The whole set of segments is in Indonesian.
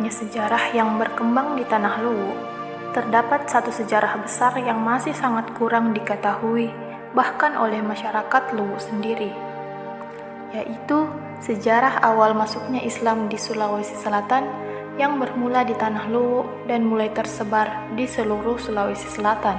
banyaknya sejarah yang berkembang di Tanah Luwu, terdapat satu sejarah besar yang masih sangat kurang diketahui bahkan oleh masyarakat Luwu sendiri, yaitu sejarah awal masuknya Islam di Sulawesi Selatan yang bermula di Tanah Luwu dan mulai tersebar di seluruh Sulawesi Selatan.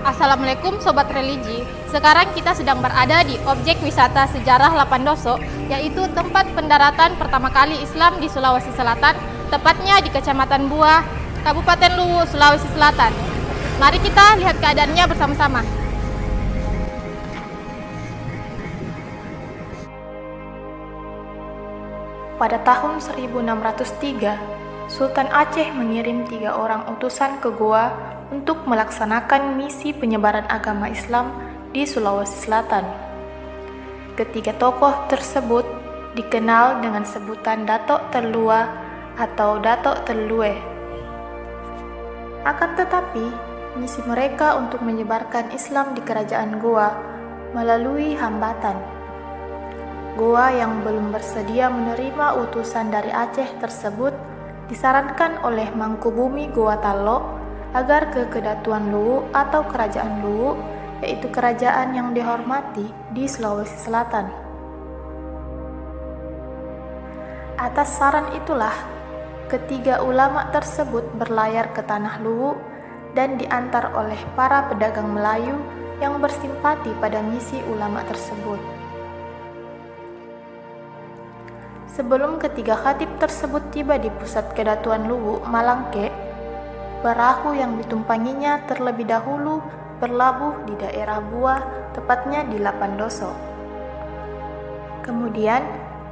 Assalamualaikum Sobat Religi. Sekarang kita sedang berada di objek wisata sejarah Lapandoso, yaitu tempat pendaratan pertama kali Islam di Sulawesi Selatan, tepatnya di Kecamatan Buah, Kabupaten Luwu, Sulawesi Selatan. Mari kita lihat keadaannya bersama-sama. Pada tahun 1603, Sultan Aceh mengirim 3 orang utusan ke Goa untuk melaksanakan misi penyebaran agama Islam di Sulawesi Selatan. Ketiga tokoh tersebut dikenal dengan sebutan Datok Telua atau Datok Telue. Akan tetapi, misi mereka untuk menyebarkan Islam di kerajaan Goa melalui hambatan. Goa yang belum bersedia menerima utusan dari Aceh tersebut disarankan oleh Mangkubumi Goa Talo agar ke Kedatuan Luwu atau Kerajaan Luwu, yaitu kerajaan yang dihormati di Sulawesi Selatan. Atas saran itulah, ketiga ulama tersebut berlayar ke Tanah Luwu dan diantar oleh para pedagang Melayu yang bersimpati pada misi ulama tersebut. Sebelum ketiga khatib tersebut tiba di pusat Kedatuan Luwu, Malangke, perahu yang ditumpanginya terlebih dahulu berlabuh di daerah Buah, tepatnya di Lapandoso. Kemudian,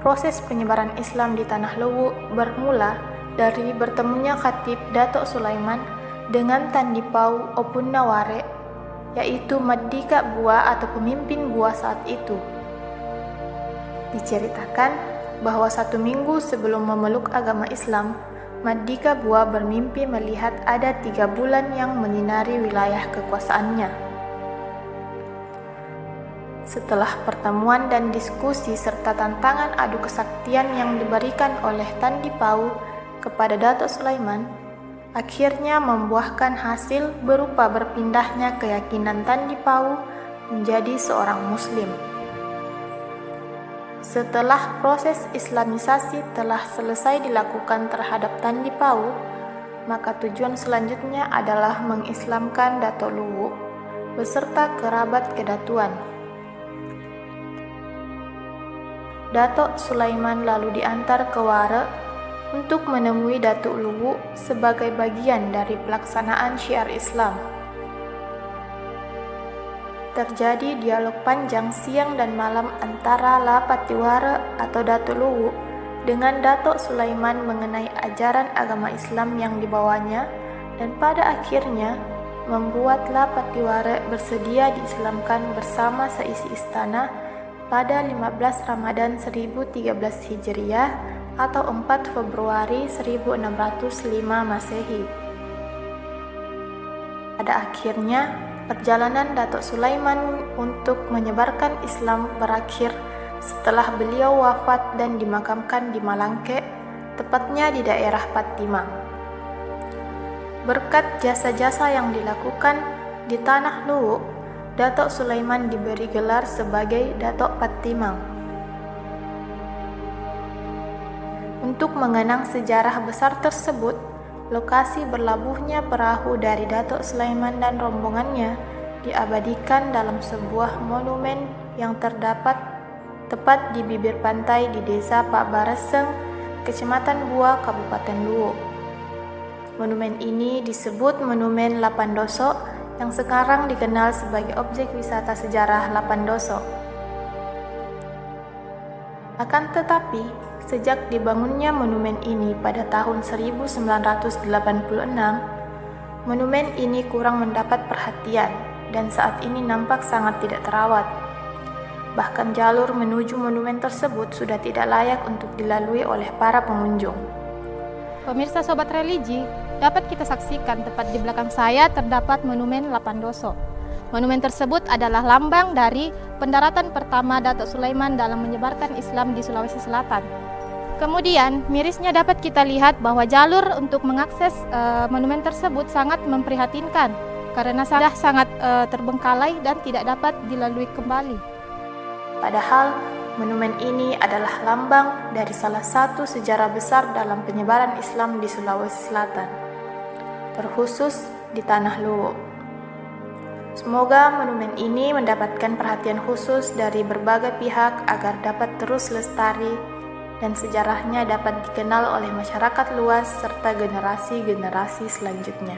proses penyebaran Islam di Tanah Luwu bermula dari bertemunya Khatib Datok Sulaiman dengan Tandipau Opunaware, yaitu Madika Buah atau pemimpin Buah saat itu. Diceritakan bahwa 1 minggu sebelum memeluk agama Islam, Madika Buah bermimpi melihat ada 3 bulan yang menyinari wilayah kekuasaannya. Setelah pertemuan dan diskusi serta tantangan adu kesaktian yang diberikan oleh Tandipau kepada Datuk Sulaiman, akhirnya membuahkan hasil berupa berpindahnya keyakinan Tandipau menjadi seorang Muslim. Setelah proses Islamisasi telah selesai dilakukan terhadap Tandipau, maka tujuan selanjutnya adalah mengislamkan Datok Luwu beserta kerabat kedatuan. Datok Sulaiman lalu diantar ke Ware untuk menemui Datuk Luwu sebagai bagian dari pelaksanaan syiar Islam. Terjadi dialog panjang siang dan malam antara Lapatiwara atau Datuk Luwu dengan Datok Sulaiman mengenai ajaran agama Islam yang dibawanya, dan pada akhirnya membuat Lapatiwara bersedia diislamkan bersama seisi istana pada 15 Ramadan 1013 Hijriah atau 4 Februari 1605 Masehi. Pada akhirnya, perjalanan Datok Sulaiman untuk menyebarkan Islam berakhir setelah beliau wafat dan dimakamkan di Malangke, tepatnya di daerah Patimang. Berkat jasa-jasa yang dilakukan di Tanah Luwu, Datok Sulaiman diberi gelar sebagai Datok Patimang. Untuk mengenang sejarah besar tersebut, lokasi berlabuhnya perahu dari Datok Sulaiman dan rombongannya diabadikan dalam sebuah monumen yang terdapat tepat di bibir pantai di Desa Pak Bareseng, Kecamatan Buah, Kabupaten Luwu. Monumen ini disebut Monumen Lapandoso yang sekarang dikenal sebagai objek wisata sejarah Lapandoso. Akan tetapi, sejak dibangunnya monumen ini pada tahun 1986, monumen ini kurang mendapat perhatian dan saat ini nampak sangat tidak terawat. Bahkan jalur menuju monumen tersebut sudah tidak layak untuk dilalui oleh para pengunjung. Pemirsa Sobat Religi, dapat kita saksikan tepat di belakang saya terdapat Monumen Lapandoso. Monumen tersebut adalah lambang dari pendaratan pertama Datuk Sulaiman dalam menyebarkan Islam di Sulawesi Selatan. Kemudian, mirisnya dapat kita lihat bahwa jalur untuk mengakses monumen tersebut sangat memprihatinkan karena sudah sangat terbengkalai dan tidak dapat dilalui kembali. Padahal, monumen ini adalah lambang dari salah satu sejarah besar dalam penyebaran Islam di Sulawesi Selatan, terkhusus di Tanah Luwu. Semoga monumen ini mendapatkan perhatian khusus dari berbagai pihak agar dapat terus lestari dan sejarahnya dapat dikenal oleh masyarakat luas serta generasi-generasi selanjutnya.